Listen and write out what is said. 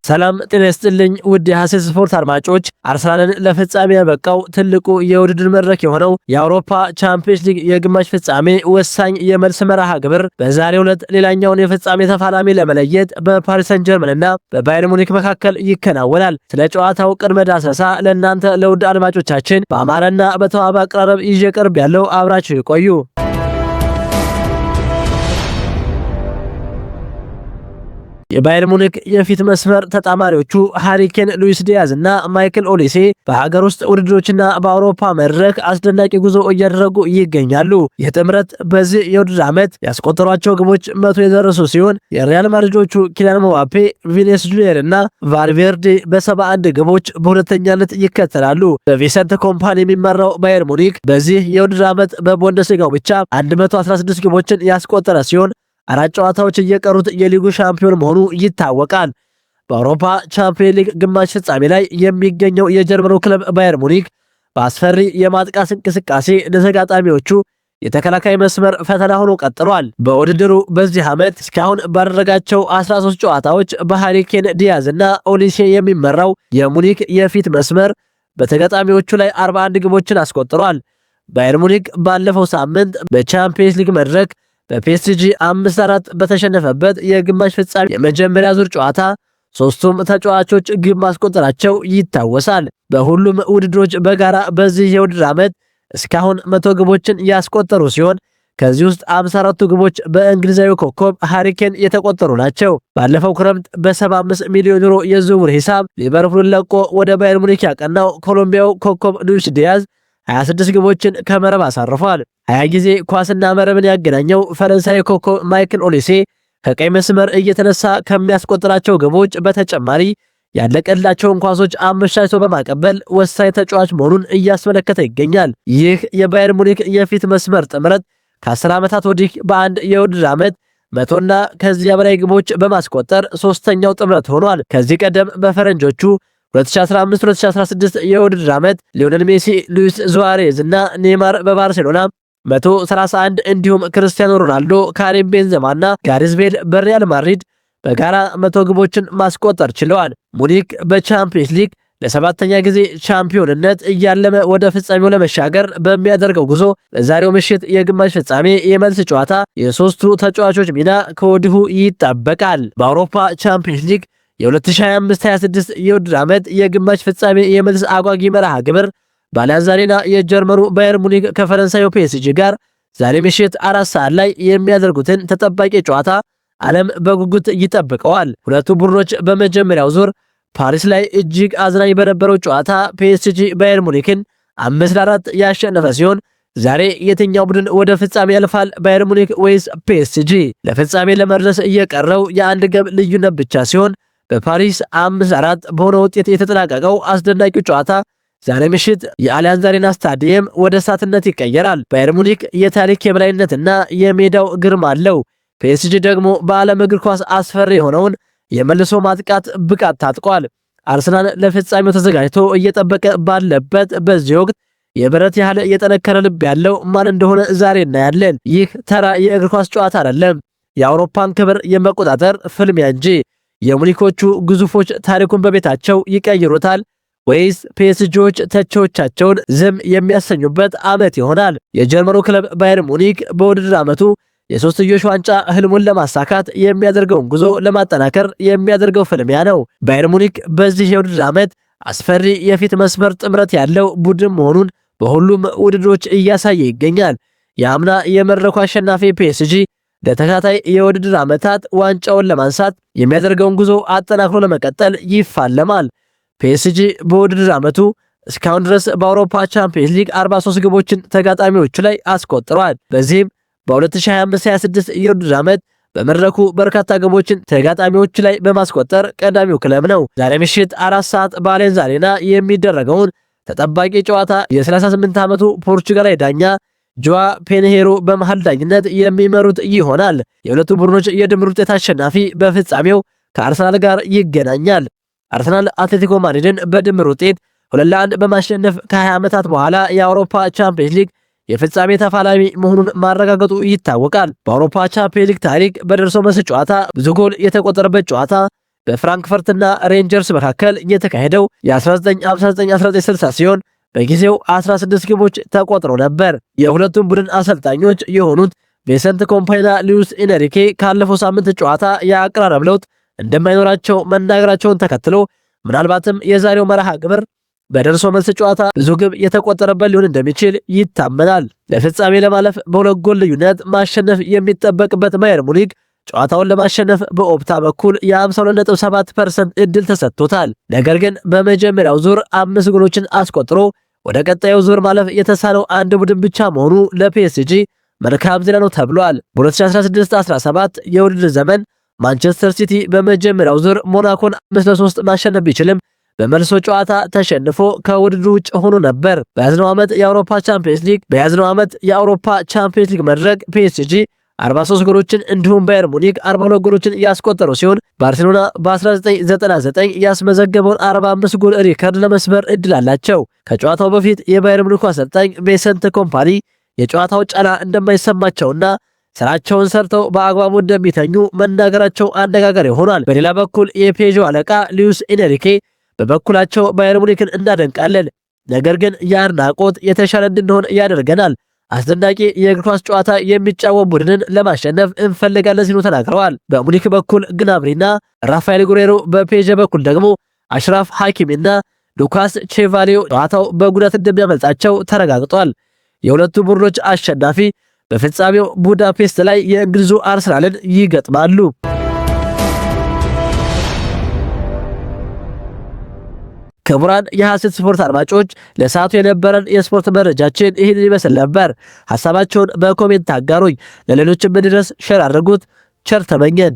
ሰላም ጤና ይስጥልኝ ውድ የሐሴት ስፖርት አድማጮች። አርሰናልን ለፍጻሜ ያበቃው ትልቁ የውድድር መድረክ የሆነው የአውሮፓ ቻምፒየንስ ሊግ የግማሽ ፍጻሜ ወሳኝ የመልስ መርሃ ግብር በዛሬው ዕለት ሌላኛውን የፍጻሜ ተፋላሚ ለመለየት በፓሪስ ሰን ጀርመንና በባየር ሙኒክ መካከል ይከናወናል። ስለ ጨዋታው ቅድመ ዳሰሳ ለእናንተ ለውድ አድማጮቻችን በአማረና በተዋበ አቀራረብ ይዤ ቀርብ ያለው አብራችሁ ይቆዩ። የባየር ሙኒክ የፊት መስመር ተጣማሪዎቹ ሃሪ ኬን፣ ሉዊስ ዲያዝ እና ማይክል ኦሊሴ በሀገር ውስጥ ውድድሮችና በአውሮፓ መድረክ አስደናቂ ጉዞ እያደረጉ ይገኛሉ። ይህ ጥምረት በዚህ የውድድር ዓመት ያስቆጠሯቸው ግቦች 100 የደረሱ ሲሆን የሪያል ማድሪዶቹ ኪሊያን ምባፔ፣ ቪኒሲየስ ጁኒየር እና ቫልቬርዴ በ71 ግቦች በሁለተኛነት ይከተላሉ። በቪሰንት ኮምፓኒ የሚመራው ባየር ሙኒክ በዚህ የውድድር ዓመት በቡንደስሊጋው ብቻ 116 ግቦችን ያስቆጠረ ሲሆን 4 ጨዋታዎች እየቀሩት የሊጉ ሻምፒዮን መሆኑ ይታወቃል። በአውሮፓ ቻምፒየንስ ሊግ ግማሽ ፍጻሜ ላይ የሚገኘው የጀርመኑ ክለብ ባየር ሙኒክ በአስፈሪ የማጥቃት እንቅስቃሴ ለተጋጣሚዎቹ የተከላካይ መስመር ፈተና ሆኖ ቀጥሏል። በውድድሩ በዚህ ዓመት እስካሁን ባደረጋቸው 13 ጨዋታዎች በሃሪ ኬን፣ ዲያዝ እና ኦሊሴ የሚመራው የሙኒክ የፊት መስመር በተጋጣሚዎቹ ላይ 41 ግቦችን አስቆጥሯል። ባየር ሙኒክ ባለፈው ሳምንት በቻምፒየንስ ሊግ መድረክ በፒኤስጂ 5-4 በተሸነፈበት የግማሽ ፍጻሜ የመጀመሪያ ዙር ጨዋታ ሶስቱም ተጫዋቾች ግብ ማስቆጠራቸው ይታወሳል። በሁሉም ውድድሮች በጋራ በዚህ የውድድር ዓመት እስካሁን 100 ግቦችን ያስቆጠሩ ሲሆን ከዚህ ውስጥ 54ቱ ግቦች በእንግሊዛዊ ኮከብ ሃሪ ኬን የተቆጠሩ ናቸው። ባለፈው ክረምት በ75 ሚሊዮን ዩሮ የዝውውር ሂሳብ ሊቨርፑልን ለቆ ወደ ባየር ሙኒክ ያቀናው ኮሎምቢያው ኮከብ ሉዊስ ዲያዝ 26 ግቦችን ከመረብ አሳርፏል። 20 ጊዜ ኳስና መረብን ያገናኘው ፈረንሳይ ኮከብ ማይክል ኦሊሴ ከቀይ መስመር እየተነሳ ከሚያስቆጥራቸው ግቦች በተጨማሪ ያለቀላቸውን ኳሶች አመቻችቶ በማቀበል ወሳኝ ተጫዋች መሆኑን እያስመለከተ ይገኛል። ይህ የባየር ሙኒክ የፊት መስመር ጥምረት ከ10 ዓመታት ወዲህ በአንድ የውድድር ዓመት 100ና ከዚያ በላይ ግቦች በማስቆጠር ሶስተኛው ጥምረት ሆኗል። ከዚህ ቀደም በፈረንጆቹ 2015-2016 የውድድር ዓመት ሊዮኔል ሜሲ፣ ሉዊስ ዙዋሬዝ እና ኔይማር በባርሴሎና 131 እንዲሁም ክርስቲያኖ ሮናልዶ፣ ካሪም ቤንዘማ እና ጋሪዝ ቤል በሪያል ማድሪድ በጋራ 100 ግቦችን ማስቆጠር ችለዋል። ሙኒክ በቻምፒየንስ ሊግ ለሰባተኛ ጊዜ ቻምፒዮንነት እያለመ ወደ ፍጻሜው ለመሻገር በሚያደርገው ጉዞ በዛሬው ምሽት የግማሽ ፍጻሜ የመልስ ጨዋታ የሶስቱ ተጫዋቾች ሚና ከወዲሁ ይጠበቃል። በአውሮፓ ቻምፒየንስ ሊግ የ2025-26 የውድድር ዓመት የግማሽ ፍጻሜ የመልስ አጓጊ መርሃ ግብር በአሊያንዝ አሬና የጀርመኑ ባየር ሙኒክ ከፈረንሳዩ ፒኤስጂ ጋር ዛሬ ምሽት 4 ሰዓት ላይ የሚያደርጉትን ተጠባቂ ጨዋታ ዓለም በጉጉት ይጠብቀዋል። ሁለቱ ቡድኖች በመጀመሪያው ዙር ፓሪስ ላይ እጅግ አዝናኝ በነበረው ጨዋታ ፒኤስጂ ባየር ሙኒክን 5-4 ያሸነፈ ሲሆን ዛሬ የትኛው ቡድን ወደ ፍጻሜ ያልፋል? ባየር ሙኒክ ወይስ ፒኤስጂ? ለፍጻሜ ለመድረስ እየቀረው የአንድ ግብ ልዩነት ብቻ ሲሆን በፓሪስ 5-4 በሆነ ውጤት የተጠናቀቀው አስደናቂው ጨዋታ ዛሬ ምሽት የአሊያንዝ አሬና ስታዲየም ወደ እሳትነት ይቀየራል። ባየር ሙኒክ የታሪክ የበላይነትና የሜዳው ግርማ አለው። ፒኤስጂ ደግሞ በዓለም እግር ኳስ አስፈሪ የሆነውን የመልሶ ማጥቃት ብቃት ታጥቋል። አርሰናል ለፍጻሜው ተዘጋጅቶ እየጠበቀ ባለበት በዚህ ወቅት የብረት ያህል የጠነከረ ልብ ያለው ማን እንደሆነ ዛሬ እናያለን። ይህ ተራ የእግር ኳስ ጨዋታ አይደለም፣ የአውሮፓን ክብር የመቆጣጠር ፍልሚያ እንጂ። የሙኒኮቹ ግዙፎች ታሪኩን በቤታቸው ይቀይሩታል ወይስ ፒኤስጂዎች ተቺዎቻቸውን ዝም የሚያሰኙበት ዓመት ይሆናል? የጀርመኑ ክለብ ባየር ሙኒክ በውድድር ዓመቱ የሶስትዮሽ ዋንጫ ህልሙን ለማሳካት የሚያደርገውን ጉዞ ለማጠናከር የሚያደርገው ፍልሚያ ነው። ባየር ሙኒክ በዚህ የውድድር ዓመት አስፈሪ የፊት መስመር ጥምረት ያለው ቡድን መሆኑን በሁሉም ውድድሮች እያሳየ ይገኛል። የአምና የመድረኩ አሸናፊ ፒኤስጂ ለተከታታይ የውድድር ዓመታት ዋንጫውን ለማንሳት የሚያደርገውን ጉዞ አጠናክሮ ለመቀጠል ይፋለማል። ፒኤስጂ በውድድር ዓመቱ እስካሁን ድረስ በአውሮፓ ቻምፒየንስ ሊግ 43 ግቦችን ተጋጣሚዎቹ ላይ አስቆጥሯል። በዚህም በ2025-26 የውድድር ዓመት በመድረኩ በርካታ ግቦችን ተጋጣሚዎቹ ላይ በማስቆጠር ቀዳሚው ክለብ ነው። ዛሬ ምሽት 4 ሰዓት በአሊያንዝ አሬና የሚደረገውን ተጠባቂ ጨዋታ የ38 ዓመቱ ፖርቹጋላዊ ዳኛ ጆዋ ፔንሄሮ በመሃል ዳኝነት የሚመሩት ይሆናል። የሁለቱ ቡድኖች የድምር ውጤት አሸናፊ በፍጻሜው ከአርሰናል ጋር ይገናኛል። አርሰናል አትሌቲኮ ማድሪድን በድምር ውጤት 2-1 በማሸነፍ ከ20 ዓመታት በኋላ የአውሮፓ ቻምፒየንስ ሊግ የፍጻሜ ተፋላሚ መሆኑን ማረጋገጡ ይታወቃል። በአውሮፓ ቻምፒየንስ ሊግ ታሪክ በደርሶ መልስ ጨዋታ ብዙ ጎል የተቆጠረበት ጨዋታ በፍራንክፈርትና ሬንጀርስ መካከል የተካሄደው የ1959-1960 ሲሆን በጊዜው 16 ግቦች ተቆጥረው ነበር። የሁለቱም ቡድን አሰልጣኞች የሆኑት ቪንሰንት ኮምፓኒና ሉዊስ ኤንሪኬ ካለፈው ሳምንት ጨዋታ የአቀራረብ ለውጥ እንደማይኖራቸው መናገራቸውን ተከትሎ ምናልባትም የዛሬው መርሃ ግብር በደርሶ መልስ ጨዋታ ብዙ ግብ የተቆጠረበት ሊሆን እንደሚችል ይታመናል። ለፍጻሜ ለማለፍ በሁለት ጎል ልዩነት ማሸነፍ የሚጠበቅበት ባየር ሙኒክ ጨዋታውን ለማሸነፍ በኦፕታ በኩል የ52.7% እድል ተሰጥቶታል። ነገር ግን በመጀመሪያው ዙር 5 ጎሎችን አስቆጥሮ ወደ ቀጣዩ ዙር ማለፍ የተሳነው አንድ ቡድን ብቻ መሆኑ ለፒኤስጂ መልካም ዜና ነው ተብሏል። በ2016-17 የውድድር ዘመን ማንቸስተር ሲቲ በመጀመሪያው ዙር ሞናኮን 5-3 ማሸነፍ ቢችልም በመልሶ ጨዋታ ተሸንፎ ከውድድሩ ውጭ ሆኖ ነበር። በያዝነው ዓመት የአውሮፓ ቻምፒየንስ ሊግ መድረክ ፒኤስጂ 43 ጎሎችን እንዲሁም ባየር ሙኒክ 42 ጎሎችን ያስቆጠሩ ሲሆን ባርሴሎና በ1999 ያስመዘገበውን 45 ጎል ሪከርድ ለመስበር እድል አላቸው። ከጨዋታው በፊት የባየር ሙኒክ አሰልጣኝ ቪንሰንት ኮምፓኒ የጨዋታው ጫና እንደማይሰማቸውና ስራቸውን ሰርተው በአግባቡ እንደሚተኙ መናገራቸው አነጋጋሪ ሆኗል። በሌላ በኩል የፔዦ አለቃ ሉዊስ ኤንሪኬ በበኩላቸው ባየር ሙኒክን እናደንቃለን፣ ነገር ግን የአድናቆት የተሻለ እንድንሆን ያደርገናል። አስደናቂ የእግር ኳስ ጨዋታ የሚጫወት ቡድንን ለማሸነፍ እንፈልጋለን ሲሉ ተናግረዋል። በሙኒክ በኩል ግናብሪና ራፋኤል ጉሬሮ፣ በፔዤ በኩል ደግሞ አሽራፍ ሐኪሚና ሉካስ ቼቫሊዮ ጨዋታው በጉዳት እንደሚያመልጣቸው ተረጋግጧል። የሁለቱ ቡድኖች አሸናፊ በፍጻሜው ቡዳፔስት ላይ የእንግሊዙ አርሰናልን ይገጥማሉ። ክቡራን የሐሴት ስፖርት አድማጮች ለሰዓቱ የነበረን የስፖርት መረጃችን ይህን ይመስል ነበር። ሐሳባቸውን በኮሜንት አጋሩኝ። ለሌሎችም እንዲደርስ ሼር አድርጉት። ቸር ተመኘን።